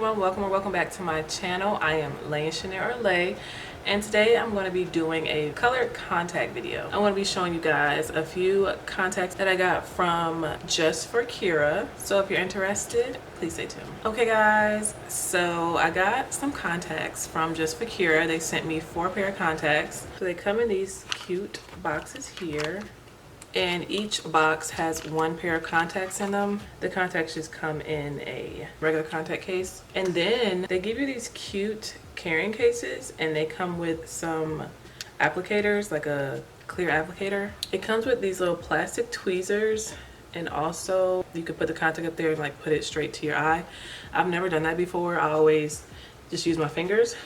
everyone, welcome or welcome back to my channel. I am laichenir or Lay, and today I'm going to be doing a colored contact video. I'm going to be showing you guys a few contacts that I got from JUST4KIRA. So if you're interested, please stay tuned. Okay guys, so I got some contacts from JUST4KIRA. They sent me 4 pair of contacts. So they come in these cute boxes here. And each box has 1 pair of contacts in them. The contacts just come in a regular contact case. And then they give you these cute carrying cases, and they come with some applicators, like a clear applicator. It comes with these little plastic tweezers, and also you could put the contact up there and like put it straight to your eye. I've never done that before. I always just use my fingers,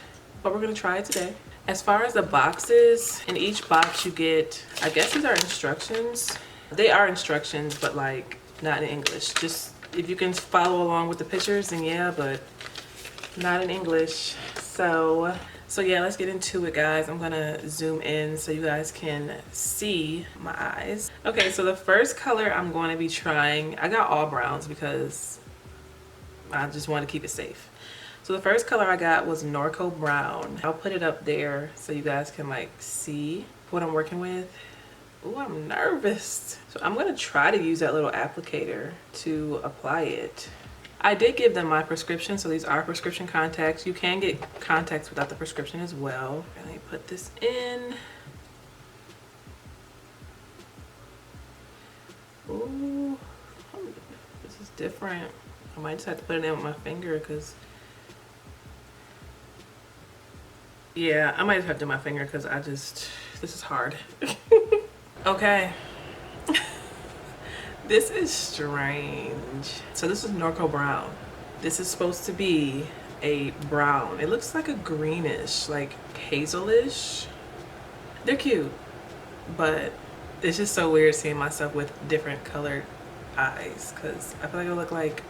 but we're gonna try it today. As far as the boxes, in each box you get, I guess these are instructions. They are instructions, but like not in English. Just if you can follow along with the pictures, then yeah, but not in English. So yeah, let's get into it, guys. I'm gonna zoom in so you guys can see my eyes. Okay, so the first color I'm going to be trying, I got all browns because I just want to keep it safe. So the first color I got was Norco Brown. I'll put it up there so you guys can like see what I'm working with. Ooh, I'm nervous. So I'm gonna try to use that little applicator to apply it. I did give them my prescription, so these are prescription contacts. You can get contacts without the prescription as well. Let me put this in. Ooh, this is different. I might just have to put it in with my finger because yeah, I might just have to do my finger because this is hard. Okay. This is strange. So this is Norco Brown. This is supposed to be a brown. It looks like a greenish, like hazelish. They're cute, but it's just so weird seeing myself with different colored eyes because I feel like I look like,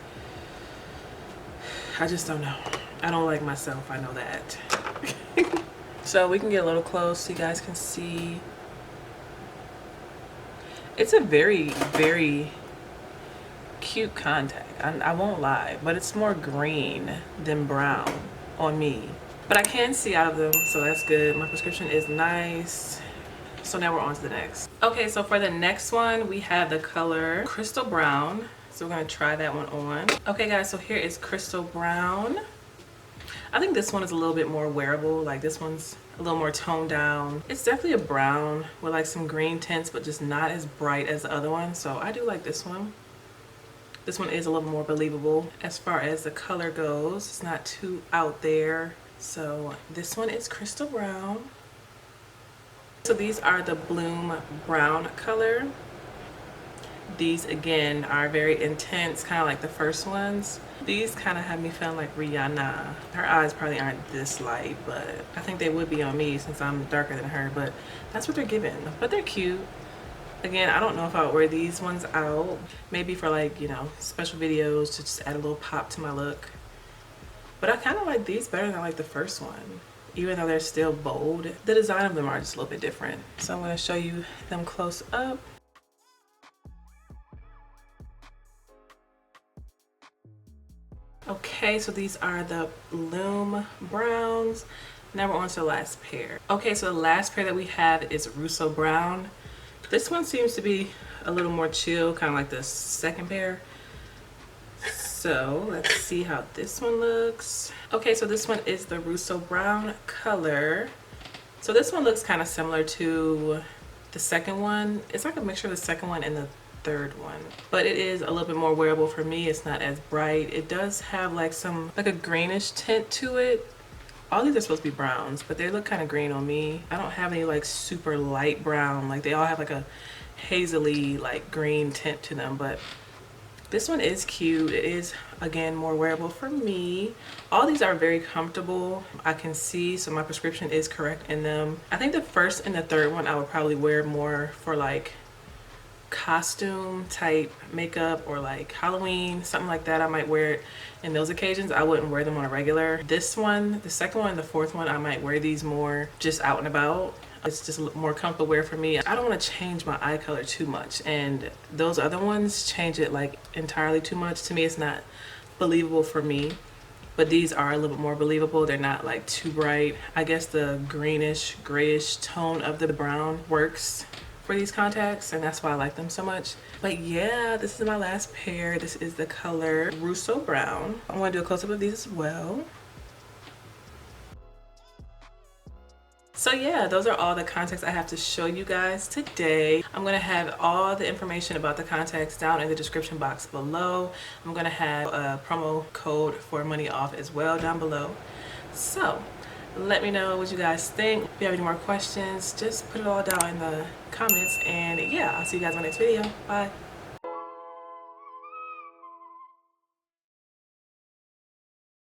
I just don't know. I don't like myself, I know that. So we can get a little close so you guys can see. It's a very, very cute contact. I won't lie, but it's more green than brown on me. But I can see out of them, so that's good. My prescription is nice. So now we're on to the next. Okay, so for the next one, we have the color Crystal Brown. So we're gonna try that one on. Okay guys, so here is Crystal Brown. I think this one is a little bit more wearable. Like this one's a little more toned down. It's definitely a brown with like some green tints, but just not as bright as the other one. So I do like this one. This one is a little more believable as far as the color goes. It's not too out there. So this one is Crystal Brown. So these are the Bloom Brown color. These again are very intense, kind of like the first ones. These kind of have me feeling like Rihanna. Her eyes probably aren't this light, but I think they would be on me since I'm darker than her, but that's what they're giving. But they're cute. Again, I don't know if I would wear these ones out. Maybe for like, you know, special videos to just add a little pop to my look. But I kind of like these better than like the first one. Even though they're still bold, the design of them are just a little bit different. So I'm going to show you them close up. Okay, so these are the Bloom Browns. Now we're on to the last pair. Okay, so the last pair that we have is Russo Brown. This one seems to be a little more chill, kind of like the second pair. So let's see how this one looks. Okay, so this one is the Russo Brown color. So this one looks kind of similar to the second one. It's like a mixture of the second one and the third one, but it is a little bit more wearable for me. It's not as bright. It does have like a greenish tint to it. All these are supposed to be browns, but they look kind of green on me. I don't have any like super light brown. Like they all have like a hazily like green tint to them, but this one is cute. It is again more wearable for me. All these are very comfortable. I can see, so my prescription is correct in them. I think the first and the third one I would probably wear more for like costume type makeup or like Halloween, something like that. I might wear it in those occasions. I wouldn't wear them on a regular. This one, the second one and the fourth one, I might wear these more just out and about. It's just more comfortable wear for me. I don't want to change my eye color too much, and those other ones change it like entirely too much. To me, it's not believable for me. but these are a little bit more believable. They're not like too bright. I guess the greenish grayish tone of the brown works for these contacts, and that's why I like them so much. But yeah, this is my last pair. This is the color Russo Brown. I'm going to do a close-up of these as well. So yeah, those are all the contacts I have to show you guys today. I'm going to have all the information about the contacts down in the description box below. I'm going to have a promo code for money off as well down below. So let me know what you guys think. If you have any more questions, just put it all down in the comments. And yeah, I'll see you guys in my next video. Bye.